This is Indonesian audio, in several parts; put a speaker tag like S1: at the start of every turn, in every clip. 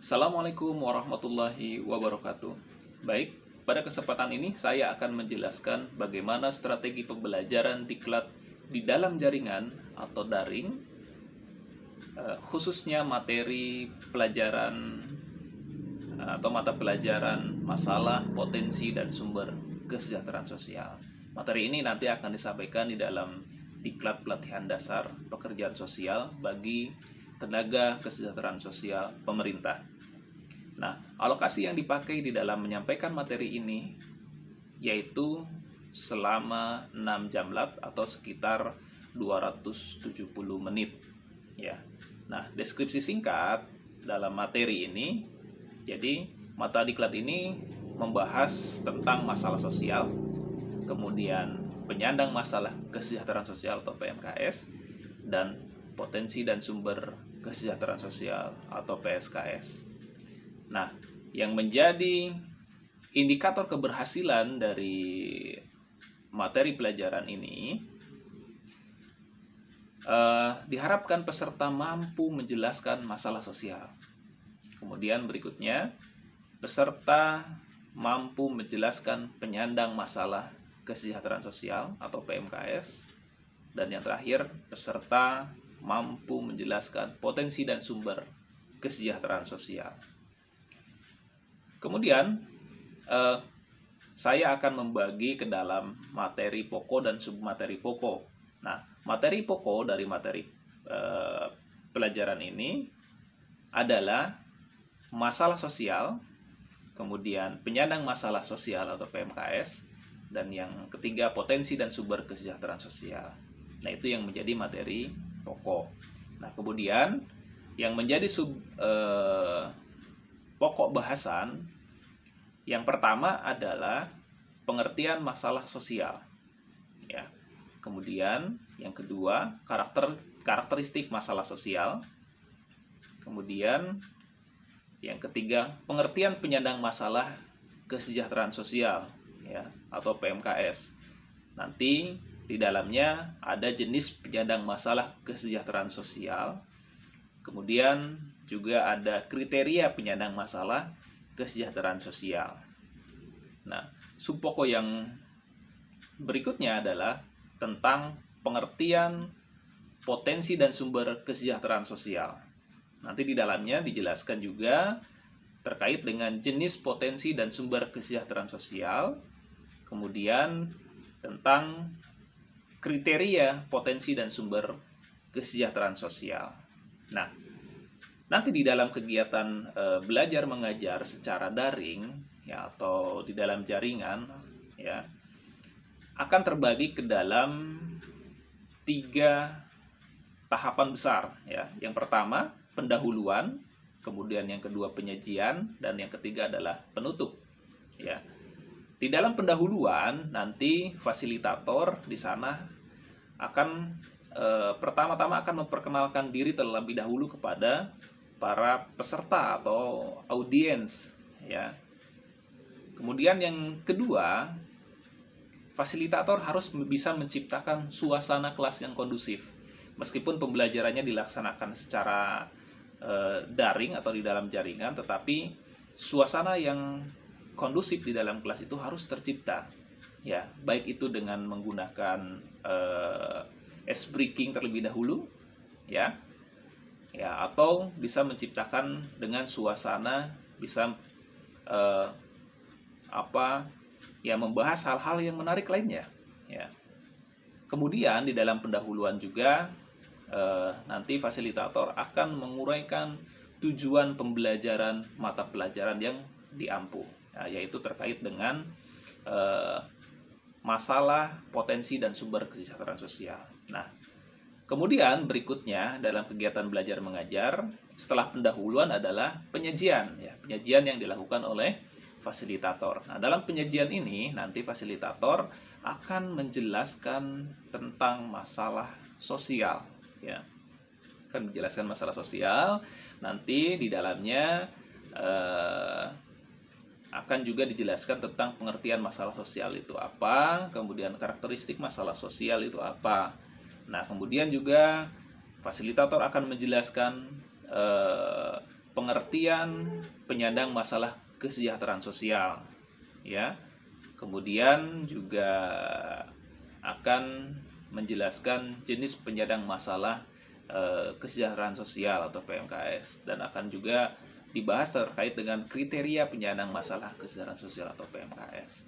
S1: Assalamualaikum warahmatullahi wabarakatuh. Baik, pada kesempatan ini saya akan menjelaskan bagaimana strategi pembelajaran diklat di dalam jaringan atau daring, khususnya materi pelajaran atau mata pelajaran masalah, potensi, dan sumber kesejahteraan sosial. Materi ini nanti akan disampaikan di dalam diklat pelatihan dasar pekerjaan sosial bagi tenaga kesejahteraan sosial pemerintah. Nah, alokasi yang dipakai di dalam menyampaikan materi ini yaitu selama 6 jam lab atau sekitar 270 menit ya. Nah, deskripsi singkat dalam materi ini, jadi mata diklat ini membahas tentang masalah sosial, kemudian penyandang masalah kesejahteraan sosial atau PMKS, dan potensi dan sumber kesejahteraan sosial atau PSKS. Nah, yang menjadi indikator keberhasilan dari materi pelajaran ini, diharapkan peserta mampu menjelaskan masalah sosial. Kemudian berikutnya, peserta mampu menjelaskan penyandang masalah kesejahteraan sosial atau PMKS. Dan yang terakhir, peserta mampu menjelaskan potensi dan sumber kesejahteraan sosial. Kemudian, saya akan membagi ke dalam materi pokok dan submateri pokok. Nah, materi pokok dari materi pelajaran ini adalah masalah sosial, kemudian penyandang masalah sosial atau PMKS, dan yang ketiga potensi dan sumber kesejahteraan sosial. Nah, itu yang menjadi materi pokok. Nah, kemudian yang menjadi pokok bahasan yang pertama adalah pengertian masalah sosial ya. Kemudian yang kedua, karakteristik masalah sosial. Kemudian yang ketiga, pengertian penyandang masalah kesejahteraan sosial ya atau PMKS. Nanti di dalamnya ada jenis penyandang masalah kesejahteraan sosial. Kemudian juga ada kriteria penyandang masalah kesejahteraan sosial. Nah, subpokok yang berikutnya adalah tentang pengertian potensi dan sumber kesejahteraan sosial. Nanti di dalamnya dijelaskan juga terkait dengan jenis potensi dan sumber kesejahteraan sosial, kemudian tentang kriteria potensi dan sumber kesejahteraan sosial. Nah, nanti di dalam kegiatan belajar mengajar secara daring ya atau di dalam jaringan ya akan terbagi ke dalam 3 tahapan besar ya. Yang pertama pendahuluan, kemudian yang kedua penyajian, dan yang ketiga adalah penutup ya. Di dalam pendahuluan nanti fasilitator di sana akan pertama-tama akan memperkenalkan diri terlebih dahulu kepada para peserta atau audiens ya. Kemudian yang kedua, fasilitator harus bisa menciptakan suasana kelas yang kondusif. Meskipun pembelajarannya dilaksanakan secara daring atau di dalam jaringan, tetapi suasana yang kondusif di dalam kelas itu harus tercipta ya, baik itu dengan menggunakan ice breaking terlebih dahulu ya atau bisa menciptakan dengan suasana bisa membahas hal-hal yang menarik lainnya ya. Kemudian di dalam pendahuluan juga nanti fasilitator akan menguraikan tujuan pembelajaran mata pelajaran yang diampu ya, yaitu terkait dengan masalah, potensi, dan sumber kesejahteraan sosial. Nah, kemudian berikutnya dalam kegiatan belajar mengajar setelah pendahuluan adalah penyajian ya, penyajian yang dilakukan oleh fasilitator. Nah, dalam penyajian ini nanti fasilitator akan menjelaskan tentang masalah sosial ya. Akan menjelaskan masalah sosial, nanti di dalamnya akan juga dijelaskan tentang pengertian masalah sosial itu apa, kemudian karakteristik masalah sosial itu apa. Nah, kemudian juga fasilitator akan menjelaskan pengertian penyandang masalah kesejahteraan sosial, ya. Kemudian juga akan menjelaskan jenis penyandang masalah kesejahteraan sosial atau PMKS, dan akan juga dibahas terkait dengan kriteria penyandang masalah kesejahteraan sosial atau PMKS.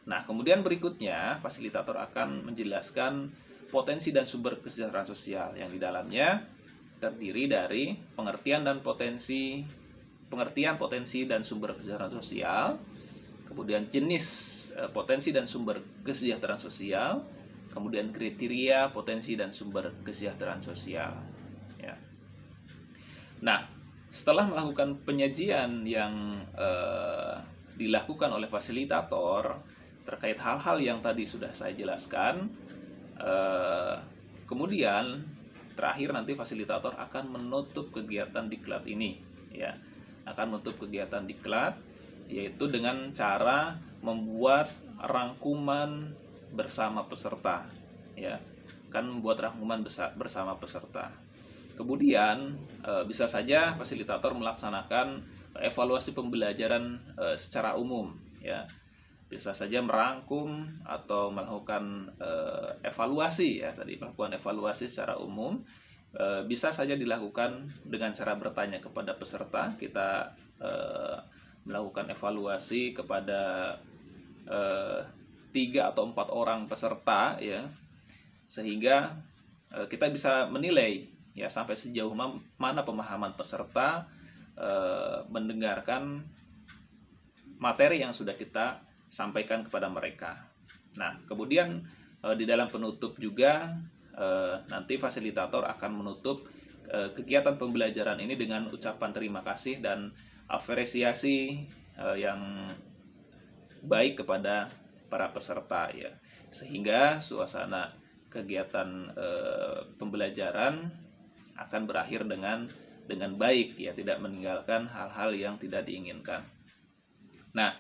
S1: Nah, kemudian berikutnya fasilitator akan menjelaskan potensi dan sumber kesejahteraan sosial yang di dalamnya terdiri dari pengertian, potensi dan sumber kesejahteraan sosial, kemudian jenis potensi dan sumber kesejahteraan sosial, kemudian kriteria potensi dan sumber kesejahteraan sosial, ya. Nah, setelah melakukan penyajian yang dilakukan oleh fasilitator terkait hal-hal yang tadi sudah saya jelaskan, kemudian terakhir nanti fasilitator akan menutup kegiatan diklat ini, ya. Akan menutup kegiatan diklat yaitu dengan cara membuat rangkuman bersama peserta, ya. Kan membuat rangkuman bersama peserta. Kemudian bisa saja fasilitator melaksanakan evaluasi pembelajaran secara umum, ya. Bisa saja merangkum atau melakukan evaluasi, ya, tadi melakukan evaluasi secara umum. Bisa saja dilakukan dengan cara bertanya kepada peserta. Kita melakukan evaluasi kepada 3 atau 4 orang peserta, ya, sehingga kita bisa menilai, ya, sampai sejauh mana pemahaman peserta mendengarkan materi yang sudah kita sampaikan kepada mereka. Nah, kemudian di dalam penutup juga nanti fasilitator akan menutup kegiatan pembelajaran ini dengan ucapan terima kasih dan apresiasi yang baik kepada para peserta, ya, sehingga suasana kegiatan pembelajaran akan berakhir dengan baik, ya, tidak meninggalkan hal-hal yang tidak diinginkan. Nah,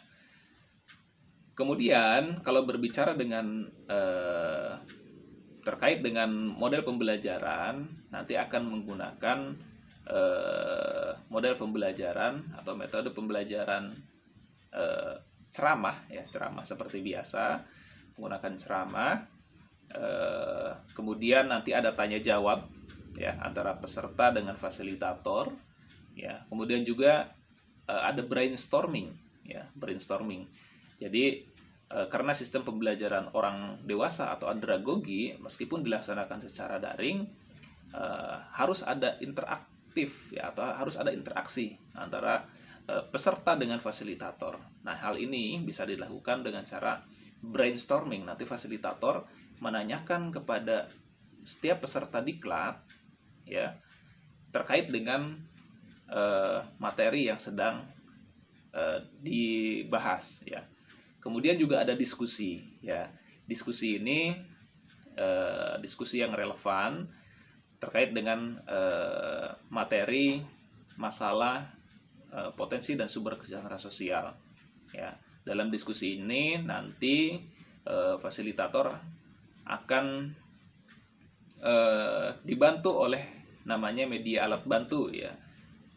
S1: kemudian kalau berbicara dengan terkait dengan model pembelajaran, nanti akan menggunakan model pembelajaran atau metode pembelajaran ceramah, ya, ceramah seperti biasa, menggunakan ceramah. Kemudian nanti ada tanya jawab, ya, antara peserta dengan fasilitator, ya. Kemudian juga ada brainstorming, ya, brainstorming. Jadi karena sistem pembelajaran orang dewasa atau andragogi, meskipun dilaksanakan secara daring, harus ada interaktif, ya, atau harus ada interaksi antara peserta dengan fasilitator. Nah, hal ini bisa dilakukan dengan cara brainstorming. Nanti fasilitator menanyakan kepada setiap peserta diklat, ya, terkait dengan materi yang sedang dibahas, ya. Kemudian juga ada diskusi, ya. Diskusi ini diskusi yang relevan terkait dengan materi, masalah, potensi dan sumber kesejahteraan sosial, ya. Dalam diskusi ini nanti fasilitator akan dibantu oleh namanya media alat bantu, ya.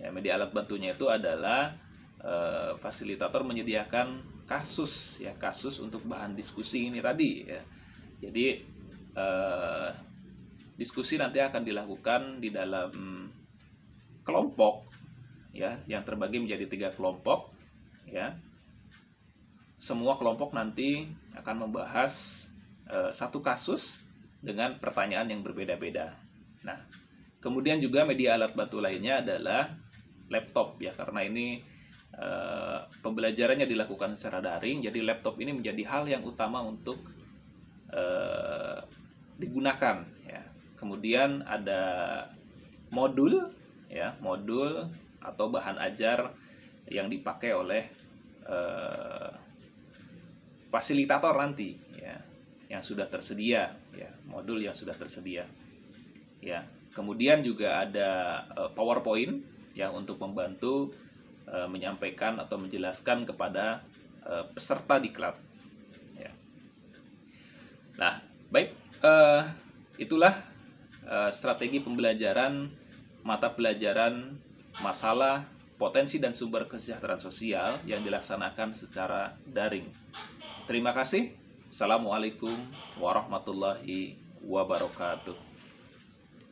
S1: Ya, media alat bantunya itu adalah fasilitator menyediakan kasus, ya, kasus untuk bahan diskusi ini tadi, ya. Jadi diskusi nanti akan dilakukan di dalam kelompok, ya, yang terbagi menjadi 3 kelompok, ya. Semua kelompok nanti akan membahas satu kasus dengan pertanyaan yang berbeda-beda. Nah, kemudian juga media alat bantu lainnya adalah laptop, ya, karena ini pembelajarannya dilakukan secara daring, jadi laptop ini menjadi hal yang utama untuk digunakan, ya. Kemudian ada modul, ya, modul atau bahan ajar yang dipakai oleh fasilitator nanti, ya, yang sudah tersedia, ya, modul yang sudah tersedia, ya. Kemudian juga ada PowerPoint, ya, untuk membantu menyampaikan atau menjelaskan kepada peserta diklat, ya. Nah, baik, itulah strategi pembelajaran mata pelajaran masalah, potensi dan sumber kesejahteraan sosial yang dilaksanakan secara daring. Terima kasih. Assalamualaikum warahmatullahi wabarakatuh.